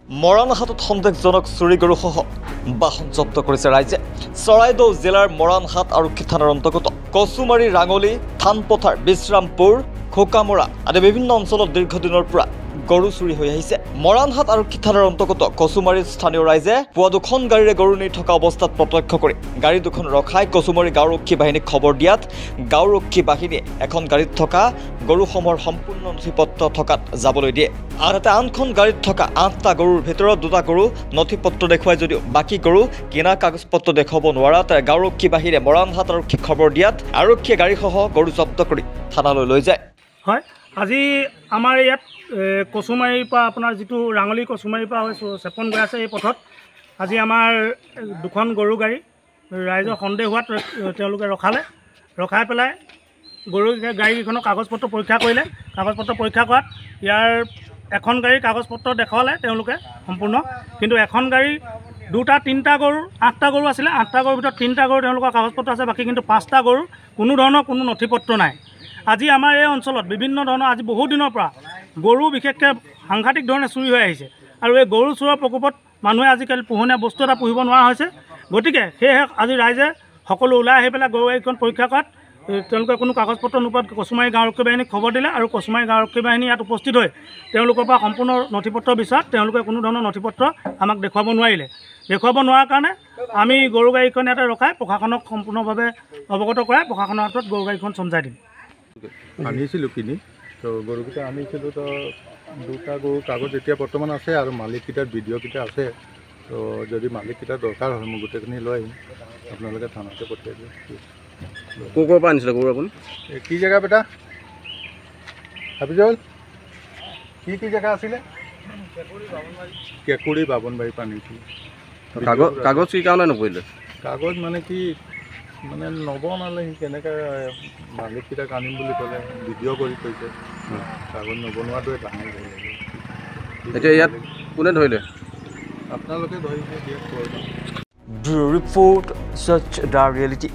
মৰাণহাটত সন্দেহজনক চুৰি গৰুসহ বাহন জব্দ কৰিছে ৰাইজে। চৰাইদেউ জিলাৰ মৰাণহাট আৰক্ষী থানাৰ অন্তৰ্গত কচুমাৰী, ৰাঙলী, থানপথাৰ, বিশ্ৰামপুৰ, খোকামৰা আদি বিভিন্ন অঞ্চলত দীৰ্ঘদিনৰ পৰা গৰু চুৰি হৈ আহিছে। মৰাণহাট আৰক্ষী থানাৰ অন্তৰ্গত কচুমাৰীত স্থানীয় ৰাইজে পুৱা দুখন গাড়ীৰে গৰু নি থকা অৱস্থাত প্ৰত্যক্ষ কৰি গাড়ী দুখন ৰখাই কচুমাৰী গাঁওৰক্ষী বাহিনীক খবৰ দিয়াত গাঁওৰক্ষী বাহিনীয়ে এখন গাড়ীত থকা গৰুসমূহৰ সম্পূৰ্ণ নথিপত্ৰ থকাত যাবলৈ দিয়ে। আনহাতে আনখন গাড়ীত থকা 8টা গৰুৰ ভিতৰত 2টা গৰু নথিপত্ৰ দেখুৱাই যদিও বাকী গৰু কিনা কাগজ পত্ৰ দেখুৱাব নোৱাৰাত গাঁওৰক্ষী বাহিনীয়ে মৰাণহাট আৰক্ষীক খবৰ দিয়াত আৰক্ষীয়ে গাড়ীসহ গৰু জব্দ কৰি থানালৈ লৈ যায়। হয়, আজি আমাৰ ইয়াত কচুমাৰীৰ পৰা আপোনাৰ যিটো ৰাঙলী কচুমাৰীৰ পৰা চেপন গৈ আছে এই পথত আজি আমাৰ দুখন গৰু গাড়ী ৰাইজৰ সন্দেহ হোৱাত তেওঁলোকে ৰখাই পেলাই গৰু গাড়ীকেইখনৰ কাগজ পত্ৰ পৰীক্ষা কৰিলে। কাগজ পত্ৰ পৰীক্ষা কৰাত ইয়াৰ এখন গাড়ীৰ কাগজ পত্ৰ দেখুৱালে তেওঁলোকে সম্পূৰ্ণ, কিন্তু এখন গাড়ী 2টা 3টা গৰু 8টা গৰু আছিলে। 8টা গৰুৰ ভিতৰত 3টা গৰু তেওঁলোকৰ কাগজ পত্ৰ আছে, বাকী কিন্তু 5টা গৰু কোনো ধৰণৰ কোনো নথিপত্ৰ নাই। আজি আমাৰ এই অঞ্চলত বিভিন্ন ধৰণৰ আজি বহু দিনৰ পৰা গৰু বিশেষকৈ সাংঘাতিক ধৰণে চুৰি হৈ আহিছে আৰু এই গৰু চোৰৰ প্ৰকোপত মানুহে আজিকালি পোহনীয়া বস্তু এটা পুহিব নোৱাৰা হৈছে। গতিকে সেয়েহে আজি ৰাইজে সকলো ওলাই আহি পেলাই গৰু গাড়ীখন পৰীক্ষা কৰাত তেওঁলোকে কোনো কাগজ পত্ৰ নোপোৱাত কচুমাৰী গাঁওৰক্ষী বাহিনীক খবৰ দিলে আৰু কচুমাৰী গাঁওৰক্ষী বাহিনী ইয়াত উপস্থিত হৈ তেওঁলোকৰ পৰা সম্পূৰ্ণ নথিপত্ৰ বিচাৰত তেওঁলোকে কোনো ধৰণৰ নথিপত্ৰ আমাক দেখুৱাব নোৱাৰিলে। দেখুৱাব নোৱাৰাৰ কাৰণে আমি গৰু গাড়ীখন ইয়াতে ৰখাই প্ৰশাসনক সম্পূৰ্ণভাৱে অৱগত কৰাই প্ৰশাসনৰ হাতত গৰু গাড়ীখন চমজাই দিম। আনিছিলোঁ কিনি, তো গৰুকেইটা আনিছিলোঁ। তো 2টা গৰু কাগজ এতিয়া বৰ্তমান আছে আৰু মালিককেইটাৰ ভিডিঅ'কেইটা আছে। তো যদি মালিককেইটাৰ দৰকাৰ হয় মই গোটেইখিনি লৈ আহিম, আপোনালোকে থানাতে পঠিয়াই দিয়ক। ক'ৰ পৰা আনিছিলে গৰু আপুনি? কি জেগা বেটা হাফিজল? কি জেগা আছিলে? কেঁকুৰি বাবনবাৰীৰ পৰা আনিছিলোঁ। কাগজ কি কাৰণে নপৰিলে? কাগজ মানে কি মানে নবনালে, সি কেনেকৈ মালিককেইটাক আনিম বুলি ক'লে ভিডিঅ' কৰি থৈছে। কাগজ নবনোৱাটোৱে ডাঙৰ ভুল। এতিয়া ইয়াত কোনে ধৰিলে? আপোনালোকে ধৰিছে দিয়ক। ব্যুৰো ৰিপৰ্ট, সচ দ্য ৰিয়েলিটি।